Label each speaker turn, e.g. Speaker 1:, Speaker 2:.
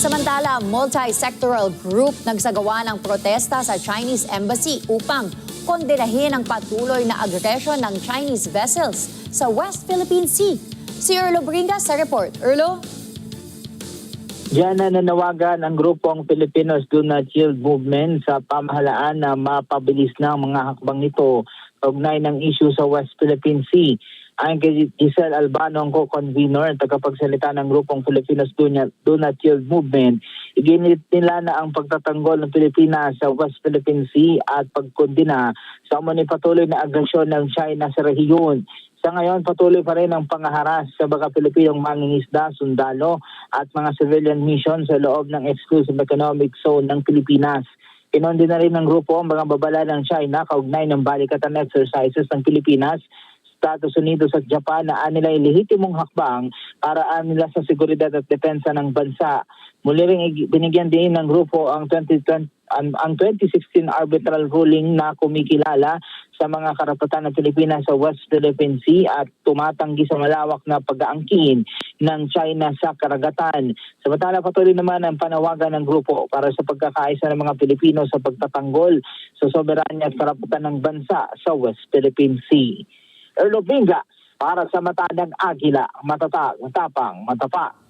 Speaker 1: Samantala, multi-sectoral group nagsagawa ng protesta sa Chinese Embassy upang kondenahin ang patuloy na agresyon ng Chinese vessels sa West Philippine Sea. Si Erlo Bringas sa report. Erlo?
Speaker 2: Diyan na nanawagan ang grupong Filipinos Do Not Yield Movement sa pamahalaan na mapabilis na ang mga hakbang nito kaugnay ng issue sa West Philippine Sea. Ayon kay Giselle Albano, ang co-convener, tagapagsalita ng grupong Filipinos Do Not Yield Movement, iginit nila na ang pagtatanggol ng Pilipinas sa West Philippine Sea at pagkondena sa umano'y patuloy na agresyon ng China sa rehiyon. Sa ngayon, patuloy pa rin ang pangaharas sa mga Pilipinong mangingisda, sundalo at mga civilian mission sa loob ng Exclusive Economic Zone ng Pilipinas. Kinondi na rin ng grupo ang mga babala ng China kaugnay ng balikatan exercises ng Pilipinas, Estados Unidos at Japan na anilay lehitimong hakbang para anila sa seguridad at depensa ng bansa. Muli ring binigyan din ng grupo ang 2016 arbitral ruling na kumikilala sa mga karapatan ng Pilipinas sa West Philippine Sea at tumatanggi sa malawak na pag-aangkin ng China sa karagatan. Samantala, patuloy naman ang panawagan ng grupo para sa pagkakaisa ng mga Pilipino sa pagtatanggol sa soberanya at karapatan ng bansa sa West Philippine Sea. Erlo Bringas para sa Mata ng Agila, matatag, matapang, matapat.